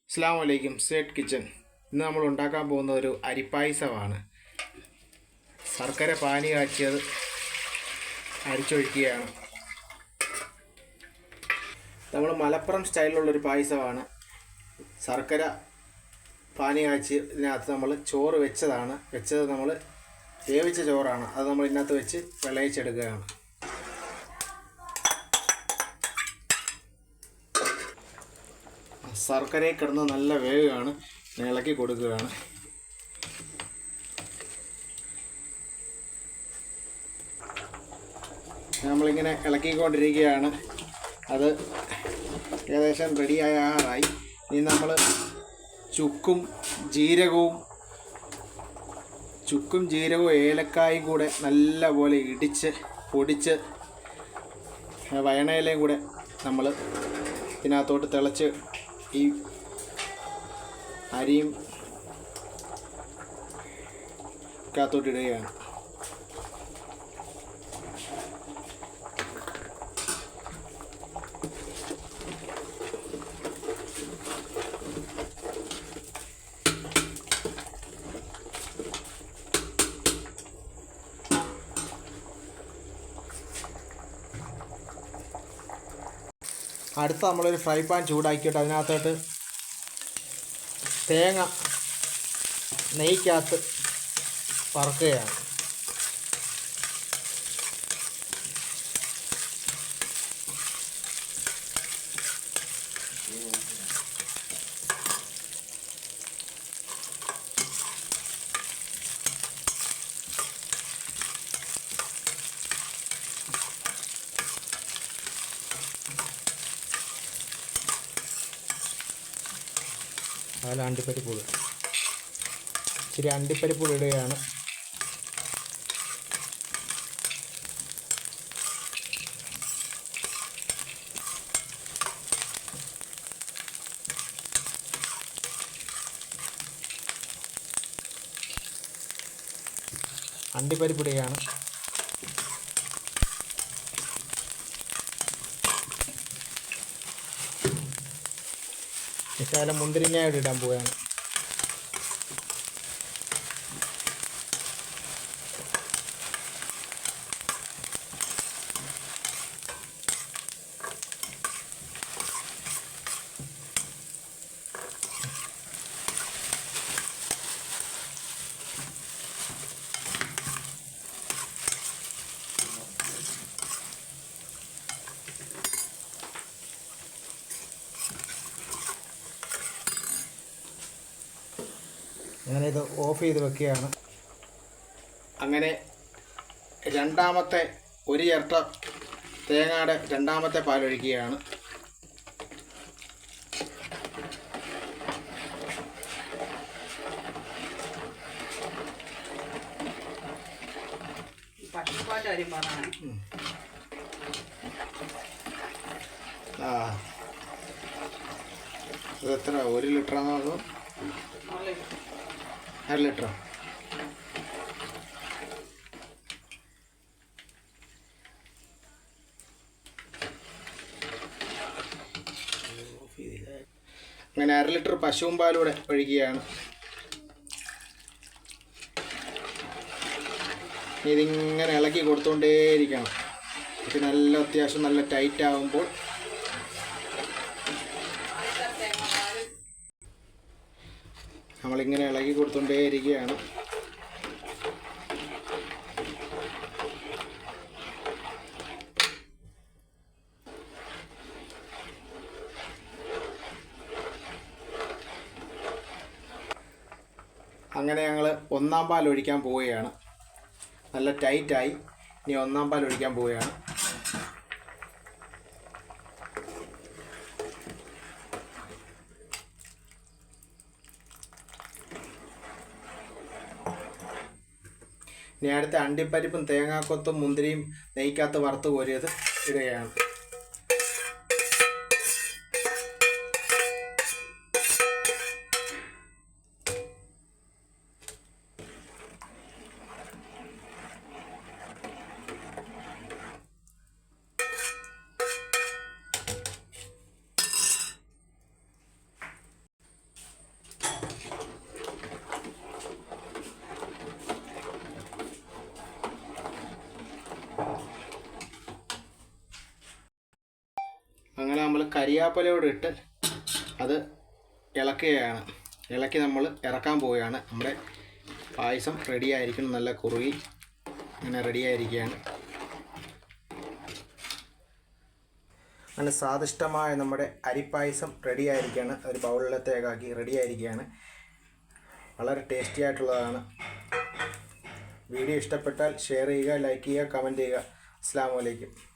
അസ്സലാമു അലൈക്കും. Said kitchen. ഇന്ന് നമ്മൾ ഉണ്ടാക്കാൻ പോകുന്ന ഒരു അരിപ്പായസമാണ്. ശർക്കര പാനി കാച്ചിയത് അരിച്ചൊഴിക്കുകയാണ്. നമ്മൾ മലപ്പുറം സ്റ്റൈലിലുള്ളൊരു പായസമാണ്. ശർക്കര പാനി കാച്ചി ഇതിനകത്ത് നമ്മൾ ചോറ് വെച്ചത് നമ്മൾ വേവിച്ച ചോറാണ്. അത് നമ്മൾ ഇതിനകത്ത് വെച്ച് വിളയിച്ചെടുക്കുകയാണ്. ശർക്കരയിൽ കിടന്ന് നല്ല വേവുകയാണ്. ഇളക്കി കൊടുക്കുകയാണ്. നമ്മളിങ്ങനെ ഇളക്കിക്കൊണ്ടിരിക്കുകയാണ്. അത് ഏകദേശം റെഡിയായി. ഇനി നമ്മൾ ചുക്കും ജീരകവും ഏലക്കായും കൂടെ നല്ലപോലെ പൊടിച്ച് വയണയിലയും കൂടെ നമ്മൾ ഇതിനകത്തോട്ട് തിളച്ച് ഈ അരിയും അകത്തോട്ട് ഇടുകയാണ്. അടുത്ത നമ്മളൊരു ഫ്രൈ പാൻ ചൂടാക്കിയിട്ട് അതിനകത്തോട്ട് തേങ്ങ നെയ്ക്കകത്ത് വറുക്കുകയാണ്. അതിൽ അണ്ടിപ്പരിപ്പ് ഇച്ചിരി അണ്ടിപ്പരിപ്പ് ഇടുകയാണ്. ശകലം മുന്തിരിങ്ങയോട് ഇടാൻ പോവുകയാണ്. അങ്ങനെ ഇത് ഓഫ് ചെയ്ത് വെക്കുകയാണ്. അങ്ങനെ രണ്ടാമത്തെ ഒരു ചിരട്ട തേങ്ങയുടെ രണ്ടാമത്തെ പാലൊഴിക്കുകയാണ്. ഇതെത്ര 1 ലിറ്ററാണോ അതോ 1/2 ലിറ്ററോ? അങ്ങനെ 1/2 ലിറ്റർ പശുവും പാലൂടെ ഒഴിക്കുകയാണ്. ഇതിങ്ങനെ ഇളക്കി കൊടുത്തുകൊണ്ടേയിരിക്കണം. ഇത് അത്യാവശ്യം നല്ല ടൈറ്റ് ആകുമ്പോൾ നമ്മളിങ്ങനെ ഇളക്കി കൊടുത്തുകൊണ്ടേയിരിക്കുകയാണ്. അങ്ങനെ ഞങ്ങൾ ഒന്നാം പാൽ ഒഴിക്കാൻ പോവുകയാണ്. നല്ല ടൈറ്റായി. ഇനി ഒന്നാം പാൽ ഒഴിക്കാൻ പോവുകയാണ്. ഇനി അടുത്ത അണ്ടിപ്പരിപ്പും തേങ്ങാക്കൊത്തും മുന്തിരിയും നെയ്ക്കകത്ത് വറുത്ത് കോരിയത് ഇടുകയാണ്. അങ്ങനെ നമ്മൾ കരിയാപ്പലയോട് ഇട്ട് അത് ഇളക്കുകയാണ്. ഇളക്കി നമ്മൾ ഇറക്കാൻ പോവുകയാണ്. നമ്മുടെ പായസം റെഡിയായിരിക്കണം. നല്ല കുറുകി അങ്ങനെ റെഡിയായിരിക്കുകയാണ്. നല്ല സ്വാദിഷ്ടമായ നമ്മുടെ അരിപ്പായസം റെഡിയായിരിക്കുകയാണ്. ഒരു ബൗളിലത്തേക്കാക്കി റെഡിയായിരിക്കുകയാണ്. വളരെ ടേസ്റ്റി ആയിട്ടുള്ളതാണ്. വീഡിയോ ഇഷ്ടപ്പെട്ടാൽ ഷെയർ ചെയ്യുക, ലൈക്ക് ചെയ്യുക, കമൻറ്റ് ചെയ്യുക. അസ്സലാമു അലൈക്കും.